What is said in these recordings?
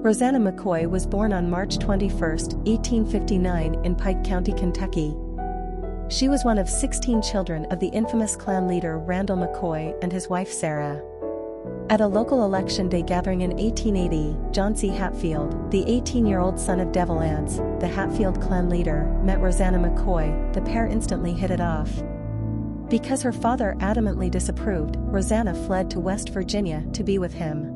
Roseanna McCoy was born on March 21, 1859 in Pike County, Kentucky. She was one of 16 children of the infamous Klan leader Randall McCoy and his wife Sarah. At a local election day gathering in 1880, John C. Hatfield, the 18-year-old son of Devil Anse, the Hatfield Klan leader, met Roseanna McCoy. The pair instantly hit it off. Because her father adamantly disapproved, Roseanna fled to West Virginia to be with him.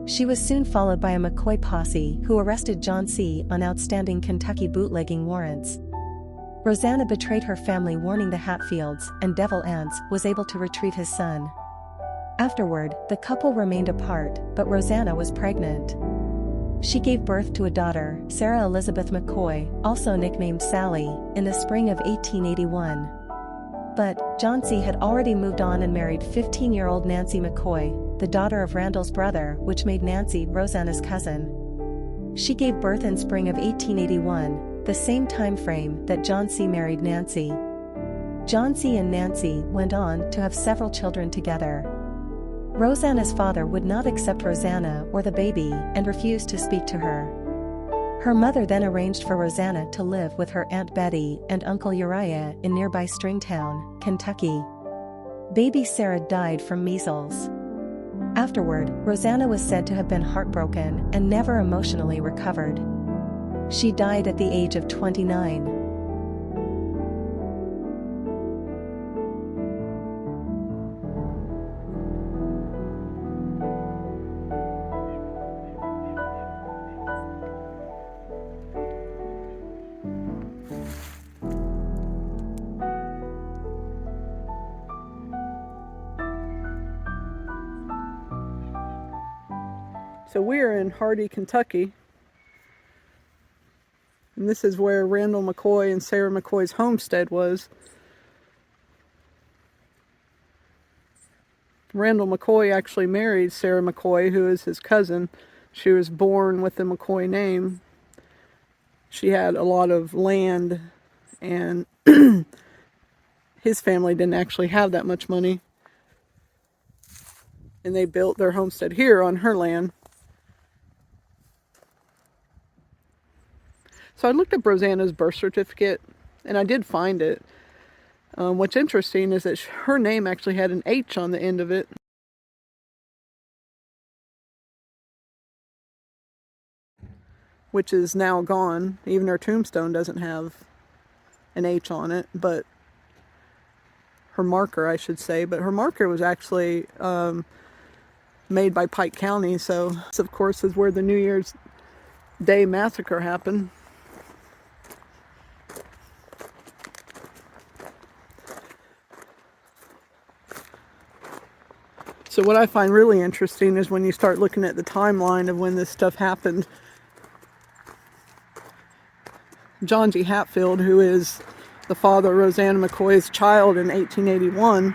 She was soon followed by a McCoy posse who arrested John C. on outstanding Kentucky bootlegging warrants. Roseanna betrayed her family, warning the Hatfields, and Devil Anse was able to retrieve his son. Afterward, the couple remained apart, but Roseanna was pregnant. She gave birth to a daughter, Sarah Elizabeth McCoy, also nicknamed Sally, in the spring of 1881. But John C. had already moved on and married 15-year-old Nancy McCoy, the daughter of Randall's brother, which made Nancy Roseanna's cousin. She gave birth in spring of 1881, the same time frame that John C. married Nancy. John C. and Nancy went on to have several children together. Roseanna's father would not accept Roseanna or the baby and refused to speak to her. Her mother then arranged for Roseanna to live with her Aunt Betty and Uncle Uriah in nearby Stringtown, Kentucky. Baby Sarah died from measles. Afterward, Roseanna was said to have been heartbroken and never emotionally recovered. She died at the age of 29. So we're in Hardy, Kentucky, and this is where Randall McCoy and Sarah McCoy's homestead was. Randall McCoy actually married Sarah McCoy, who is his cousin. She was born with the McCoy name. She had a lot of land, and his family didn't actually have that much money. And they built their homestead here on her land. So I looked up Roseanna's birth certificate, and I did find it. What's interesting is that her name actually had an H on the end of it. Which is now gone. Even her tombstone doesn't have an H on it, but her marker, I should say. But her marker was actually made by Pike County, so this, of course, is where the New Year's Day massacre happened. So what I find really interesting is when you start looking at the timeline of when this stuff happened. John G. Hatfield, who is the father of Roseanna McCoy's child in 1881.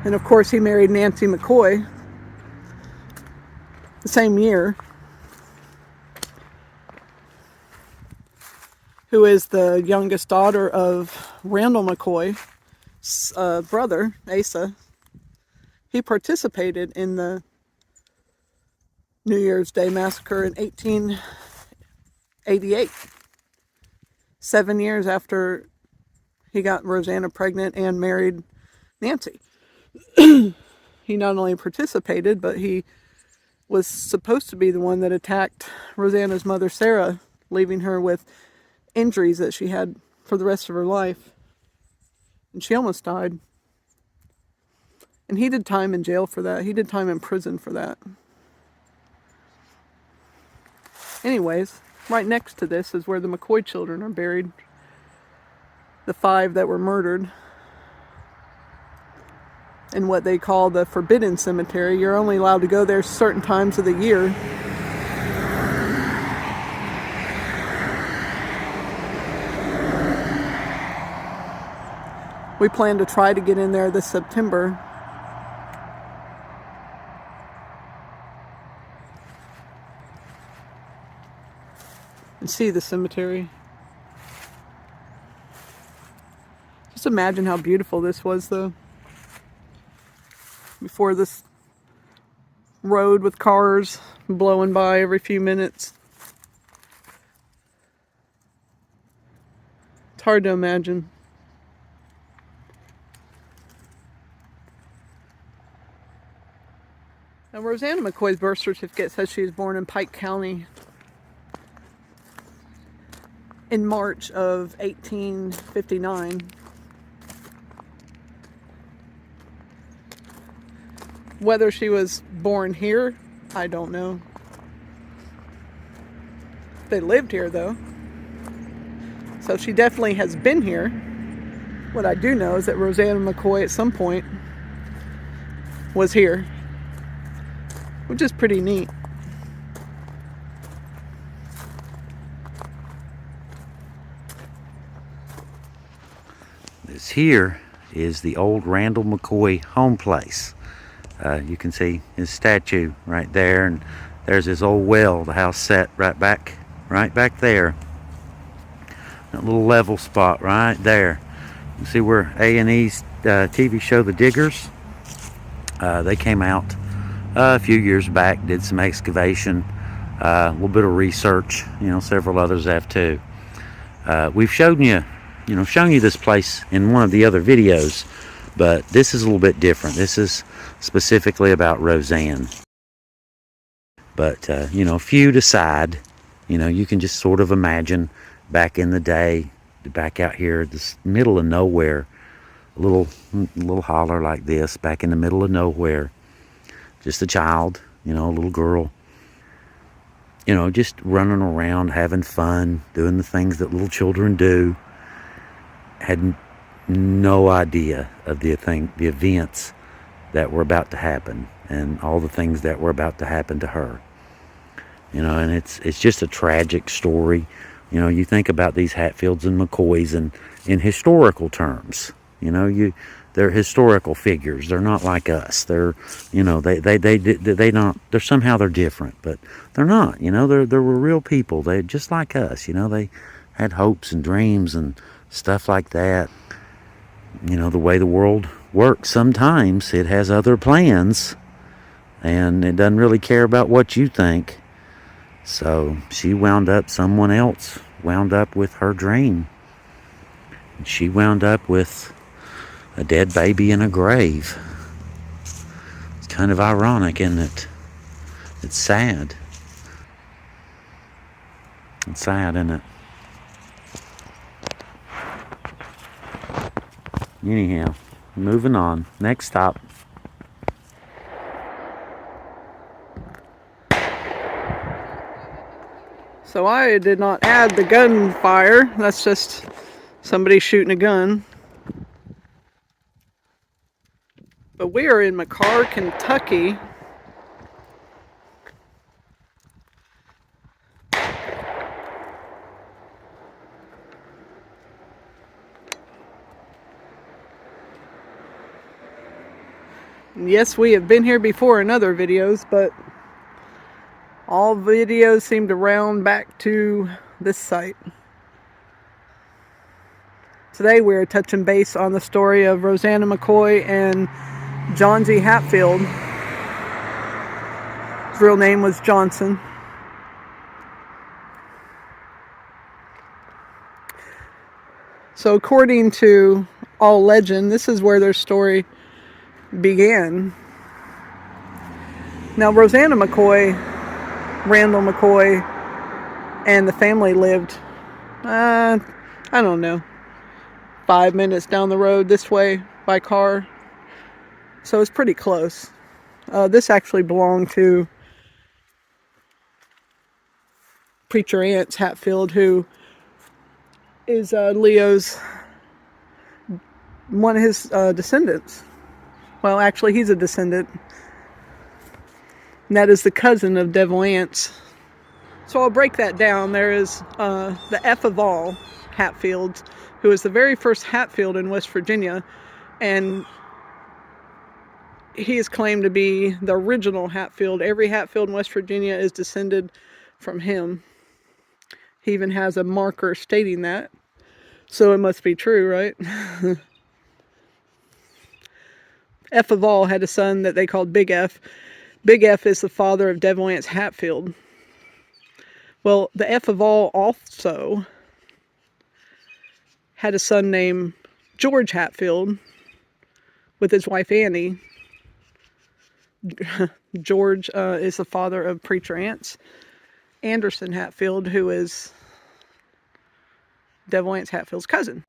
And of course he married Nancy McCoy the same year, who is the youngest daughter of Randall McCoy's brother, Asa. He participated in the New Year's Day massacre in 1888, 7 years after he got Roseanna pregnant and married Nancy. He not only participated, but he was supposed to be the one that attacked Roseanna's mother, Sarah, leaving her with injuries that she had for the rest of her life. And she almost died. And he did time in jail for that. He did time in prison for that. Anyways, right next to this is where the McCoy children are buried. The 5 that were murdered. In what they call the Forbidden Cemetery. You're only allowed to go there certain times of the year. We plan to try to get in there this September. And see the cemetery. Just imagine how beautiful this was, though. Before this road with cars blowing by every few minutes. It's hard to imagine. Now, Roseanna McCoy's birth certificate says she was born in Pike County in March of 1859. Whether she was born here, I don't know. They lived here, though. So she definitely has been here. What I do know is that Roseanna McCoy at some point was here, which is pretty neat. This here is the old Randall McCoy home place. You can see his statue right there, and there's his old well. The house set right back there. That little level spot right there. You see where A&E's TV show The Diggers? They came out a few years back, did some excavation, a little bit of research. Several others have too. We've shown you this place in one of the other videos, but this is a little bit different. This is specifically about Roseanne. But, feud aside, you can just sort of imagine back in the day, back out here, this middle of nowhere, a little holler like this, back in the middle of nowhere, just a child, a little girl, just running around, having fun, doing the things that little children do. Had no idea of the events that were about to happen, and all the things that were about to happen to her. And it's just a tragic story. You think about these Hatfields and McCoys in historical terms. They're historical figures. They're not like us. They're, they not. They're somehow they're different, but they're not. They were real people. They just like us. They had hopes and dreams and stuff like that. The way the world works, sometimes it has other plans, and it doesn't really care about what you think. So someone else wound up with her dream. She wound up with a dead baby in a grave. It's kind of ironic, isn't it? It's sad. It's sad, isn't it? Anyhow, moving on. Next stop. So I did not add the gunfire. That's just somebody shooting a gun. But we are in McCarr, Kentucky. Yes, we have been here before in other videos, but all videos seem to round back to this site. Today we're touching base on the story of Roseanna McCoy and Johnse Hatfield. His real name was Johnson. So according to all legend, this is where their story began. Now, Roseanna McCoy, Randall McCoy, and the family lived, I don't know, 5 minutes down the road this way by car. So it's pretty close. This actually belonged to Preacher Aunt Hatfield, who is Leo's, one of his descendants. Well, actually, he's a descendant. And that is the cousin of Devil Ants. So I'll break that down. There is the F of all Hatfields, who is the very first Hatfield in West Virginia. And he is claimed to be the original Hatfield. Every Hatfield in West Virginia is descended from him. He even has a marker stating that. So it must be true, right? F of all had a son that they called Big F. Big F is the father of Devil Anse Hatfield. Well, the F of all also had a son named George Hatfield with his wife Annie. George is the father of Preacher Ance Anderson Hatfield, who is Devil Anse Hatfield's cousin.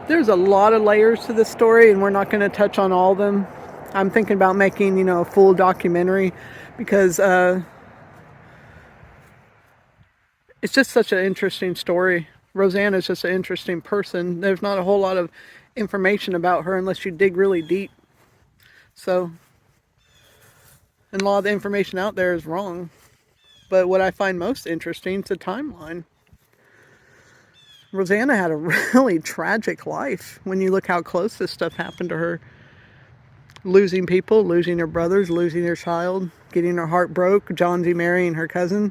There's a lot of layers to this story, and we're not going to touch on all of them. I'm thinking about making, a full documentary, because it's just such an interesting story. Roseanna is just an interesting person. There's not a whole lot of information about her unless you dig really deep. So, and a lot of the information out there is wrong. But what I find most interesting is the timeline. Roseanna had a really tragic life when you look how close this stuff happened to her. Losing people, losing her brothers, losing her child, getting her heart broke, Johnse marrying her cousin.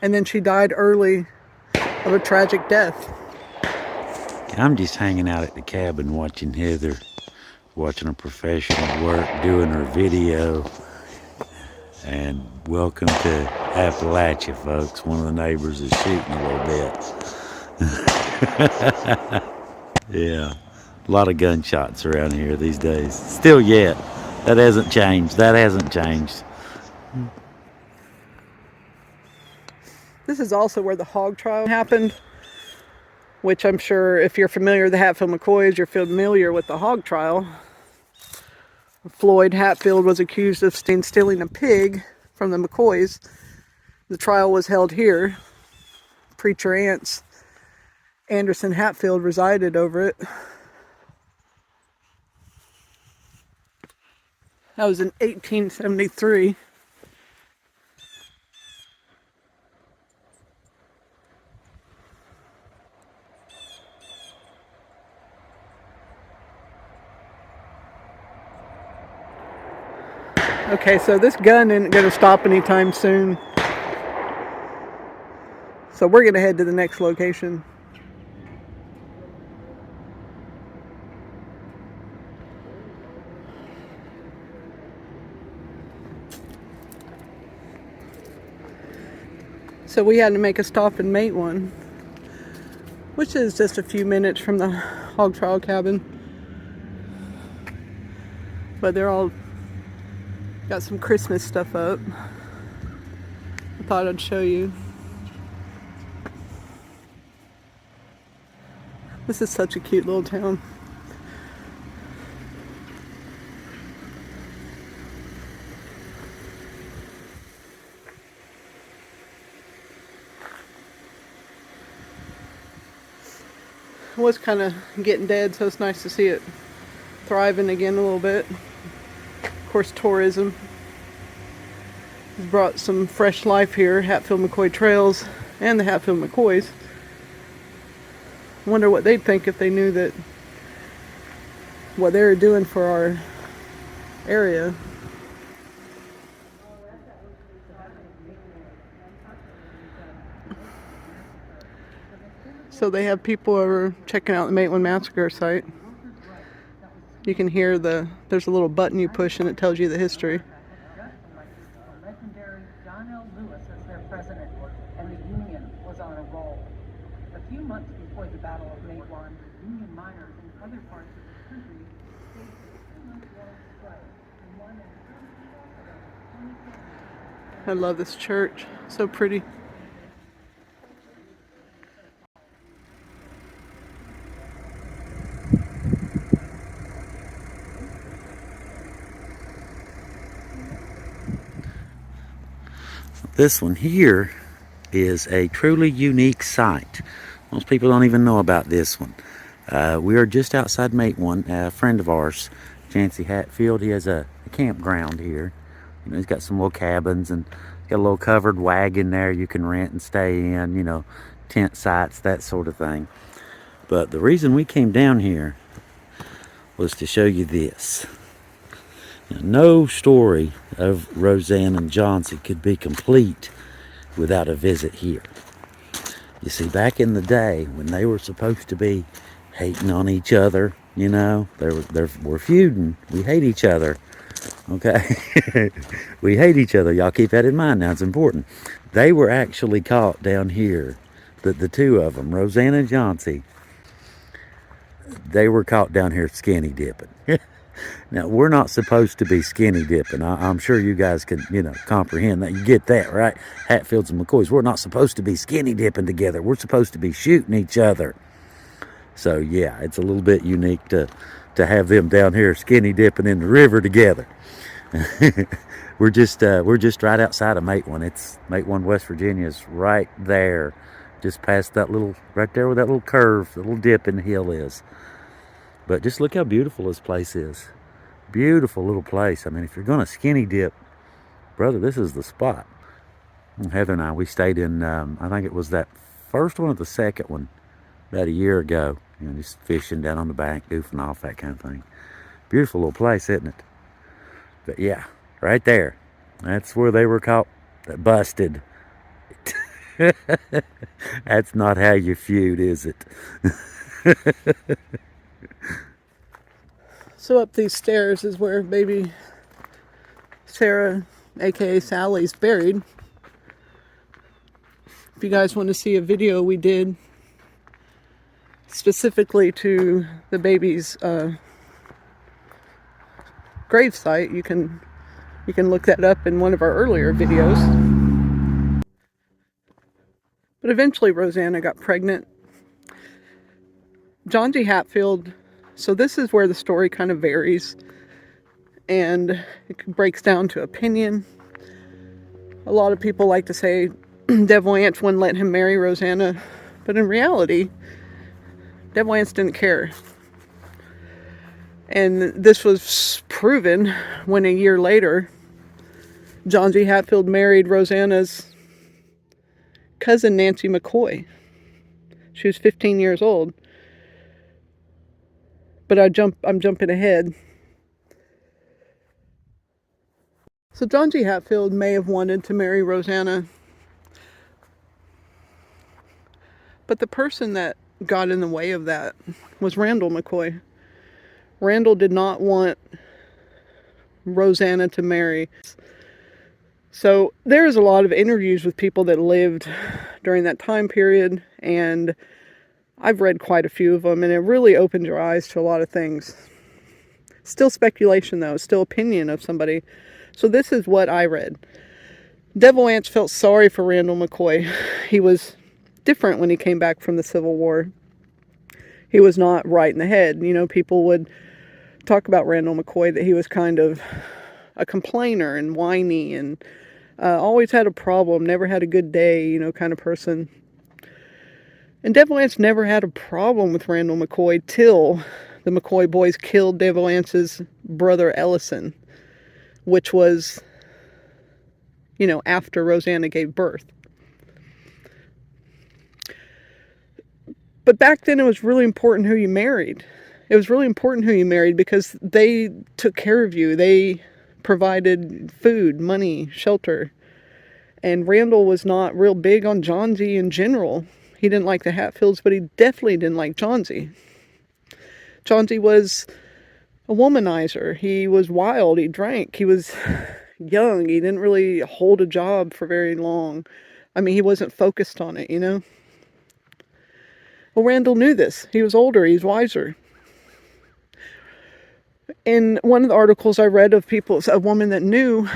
And then she died early of a tragic death. I'm just hanging out at the cabin watching Heather, watching her professional work, doing her video. And welcome to Appalachia, folks. One of the neighbors is shooting a little bit. Yeah, a lot of gunshots around here these days. Still yet. That hasn't changed. That hasn't changed. This is also where the hog trial happened, which I'm sure if you're familiar with the Hatfield McCoys, you're familiar with the hog trial. Floyd Hatfield was accused of stealing a pig from the McCoys. The trial was held here. Preacher Ance Anderson Hatfield resided over it. That was in 1873. Okay, so this gun isn't going to stop anytime soon. So we're going to head to the next location. So we had to make a stop and mate one, which is just a few minutes from the hog trial cabin. But they're all got some Christmas stuff up. I thought I'd show you. This is such a cute little town. It was kind of getting dead, so it's nice to see it thriving again a little bit. Of course, tourism has brought some fresh life here. Hatfield McCoy Trails and the Hatfield McCoys. I wonder what they'd think if they knew that what they were doing for our area. So they have people over checking out the Maitland Massacre site. You can hear there's a little button you push and it tells you the history. Legendary John L. Lewis as their president, and the Union was on a roll. A few months before the Battle of Matewan, Union miners in other parts of the country faced a 2-month-long strike. I love this church. So pretty. This one here is a truly unique site. Most people don't even know about this one. We are just outside Matewan. A friend of ours, Jancy Hatfield, he has a campground here. He's got some little cabins and got a little covered wagon there you can rent and stay in, tent sites, that sort of thing. But the reason we came down here was to show you this. Now, no story of Roseanna Johnse could be complete without a visit here. You see, back in the day when they were supposed to be hating on each other, we're feuding, we hate each other. Okay? We hate each other. Y'all keep that in mind now. It's important. They were actually caught down here. The two of them, Roseanna Johnse, they were caught down here skinny dipping. Now, we're not supposed to be skinny dipping. I'm sure you guys can, comprehend that. You get that, right? Hatfields and McCoys. We're not supposed to be skinny dipping together. We're supposed to be shooting each other. So, yeah, it's a little bit unique to have them down here skinny dipping in the river together. We're just right outside of Matewan. It's Matewan, West Virginia is right there, just past that little, right there where that little curve, the little dip in the hill is. But just look how beautiful this place is. Beautiful little place. I mean, if you're going to skinny dip, brother, this is the spot. Heather and I, we stayed in, I think it was that first one or the second one, about a year ago. Just fishing down on the bank, goofing off, that kind of thing. Beautiful little place, isn't it? But yeah, right there. That's where they were caught, busted. That's not how you feud, is it? So up these stairs is where baby Sarah, aka Sally's, buried. If you guys want to see a video we did specifically to the baby's gravesite, you can look that up in one of our earlier videos. But eventually Roseanna got pregnant. Johnse Hatfield, so this is where the story kind of varies and it breaks down to opinion. A lot of people like to say Devoyance wouldn't let him marry Roseanna, but in reality, Devoyance didn't care. And this was proven when a year later, Johnse Hatfield married Roseanna's cousin, Nancy McCoy. She was 15 years old. But I'm jumping ahead. So Johnse Hatfield may have wanted to marry Roseanna, but the person that got in the way of that was Randall McCoy. Randall did not want Roseanna to marry. So there's a lot of interviews with people that lived during that time period, and I've read quite a few of them, and it really opened your eyes to a lot of things. Still speculation, though. Still opinion of somebody. So this is what I read. Devoyance felt sorry for Randall McCoy. He was different when he came back from the Civil War. He was not right in the head. People would talk about Randall McCoy that he was kind of a complainer and whiny and always had a problem, never had a good day, kind of person. And Devoyance never had a problem with Randall McCoy till the McCoy boys killed Devoyance's brother Ellison, which was, after Roseanna gave birth. But back then it was really important who you married. It was really important who you married because they took care of you. They provided food, money, shelter. And Randall was not real big on Johnse in general. He didn't like the Hatfields, but he definitely didn't like Johnse. Johnse was a womanizer. He was wild. He drank. He was young. He didn't really hold a job for very long. I mean, he wasn't focused on it, Well, Randall knew this. He was older. He was wiser. In one of the articles I read of a woman that knew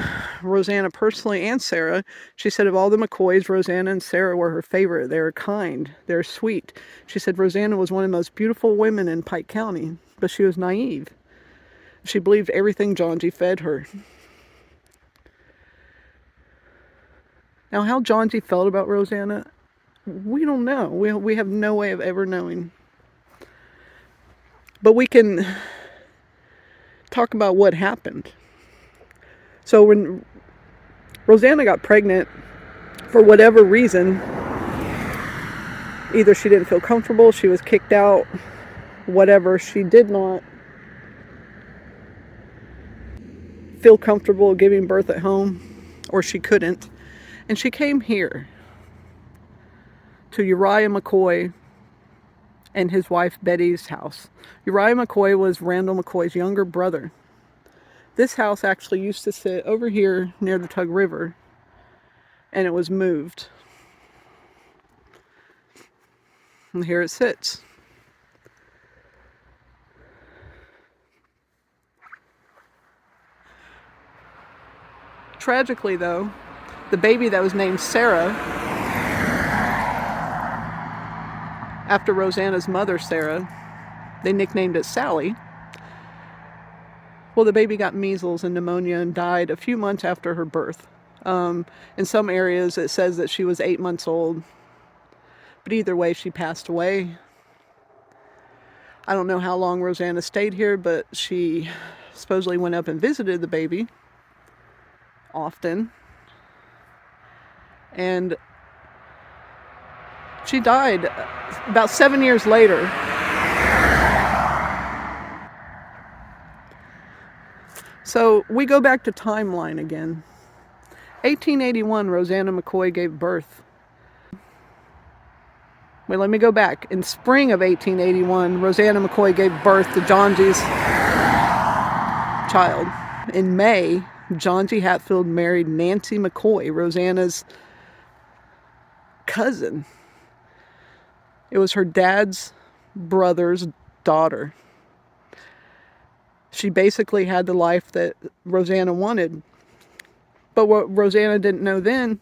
Roseanna personally and Sarah, she said of all the McCoys, Roseanna and Sarah were her favorite. They were kind. They were sweet. She said Roseanna was one of the most beautiful women in Pike County, but she was naive. She believed everything Johnse fed her. Now, how Johnse felt about Roseanna, we don't know. We have no way of ever knowing. But we can talk about what happened. So when Roseanna got pregnant, for whatever reason, either she didn't feel comfortable, she was kicked out, whatever, she did not feel comfortable giving birth at home, or she couldn't. And she came here to Uriah McCoy and his wife Betty's house. Uriah McCoy was Randall McCoy's younger brother. This house actually used to sit over here near the Tug River, and it was moved. And here it sits. Tragically, though, the baby that was named Sarah, after Roseanna's mother, Sarah, they nicknamed it Sally. Well, the baby got measles and pneumonia and died a few months after her birth. In some areas, it says that she was 8 months old. But either way, she passed away. I don't know how long Roseanna stayed here, but she supposedly went up and visited the baby often. And she died about 7 years later. So we go back to timeline again. 1881, Roseanna McCoy gave birth. Wait, let me go back. In spring of 1881, Roseanna McCoy gave birth to Johnse's child. In May, Johnse Hatfield married Nancy McCoy, Roseanna's cousin. It was her dad's brother's daughter. She basically had the life that Roseanna wanted. But what Roseanna didn't know then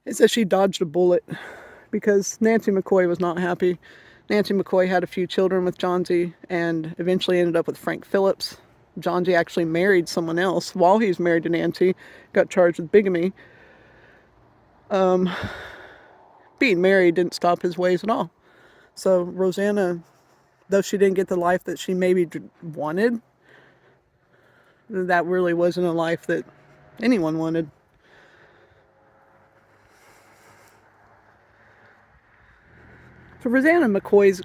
is that she dodged a bullet, because Nancy McCoy was not happy. Nancy McCoy had a few children with Johnse and eventually ended up with Frank Phillips. Johnse actually married someone else while he was married to Nancy, got charged with bigamy. Being married didn't stop his ways at all. So Roseanna, though she didn't get the life that she maybe wanted, that really wasn't a life that anyone wanted. So Roseanna McCoy's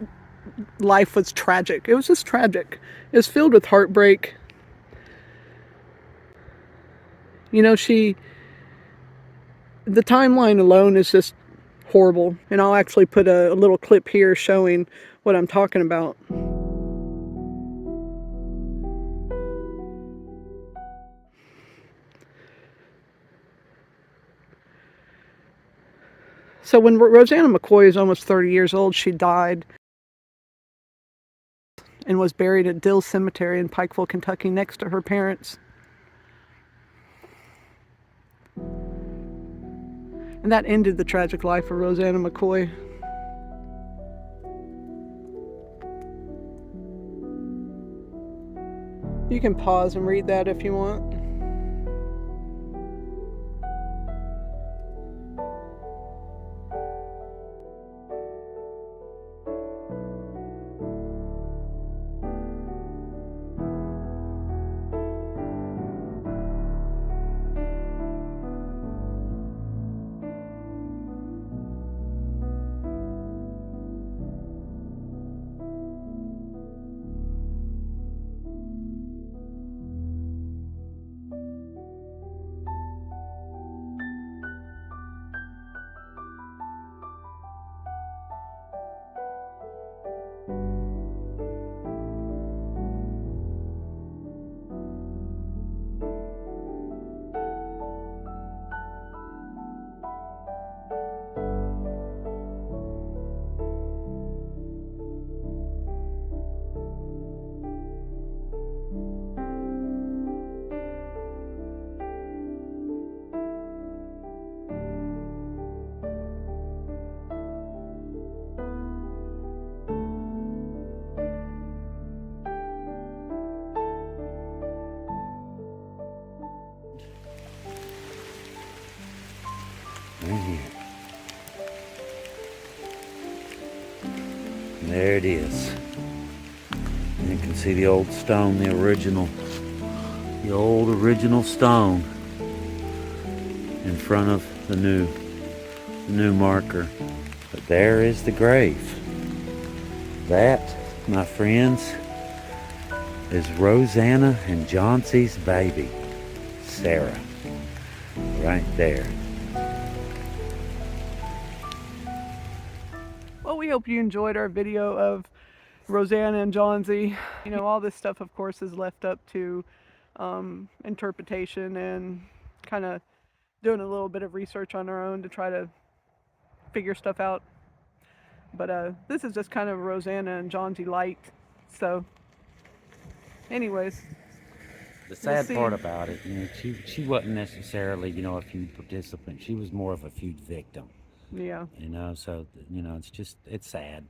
life was tragic. It was just tragic. It was filled with heartbreak. You know, the timeline alone is just horrible. And I'll actually put a little clip here showing what I'm talking about. So when Roseanna McCoy is almost 30 years old, she died and was buried at Dill Cemetery in Pikeville, Kentucky, next to her parents. And that ended the tragic life of Roseanna McCoy. You can pause and read that if you want. Right here. And there it is. And you can see the old stone, the old original stone in front of the new marker. But there is the grave. That, my friends, is Roseanna and Johnse's baby, Sarah, right there. Well, we hope you enjoyed our video of Roseanna and Johnse. You know, all this stuff, of course, is left up to interpretation and kind of doing a little bit of research on our own to try to figure stuff out. But this is just kind of Roseanna and Johnse light. So, anyways, The sad see. part about it, you know, she wasn't necessarily, you know, a feud participant. She was more of a feud victim. Yeah. You know, so you know, it's sad.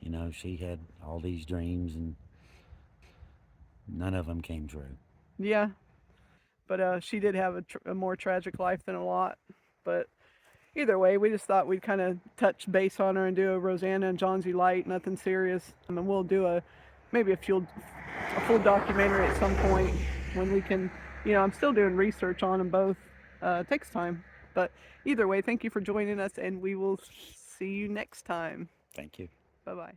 You know, she had all these dreams and none of them came true. Yeah. But she did have a more tragic life than a lot. But either way, we just thought we'd kind of touch base on her and do a Roseanna and Johnse light, nothing serious. And we'll do maybe a full documentary at some point when we can. You know, I'm still doing research on them both. It takes time. But either way, thank you for joining us, and we will see you next time. Thank you. Bye-bye.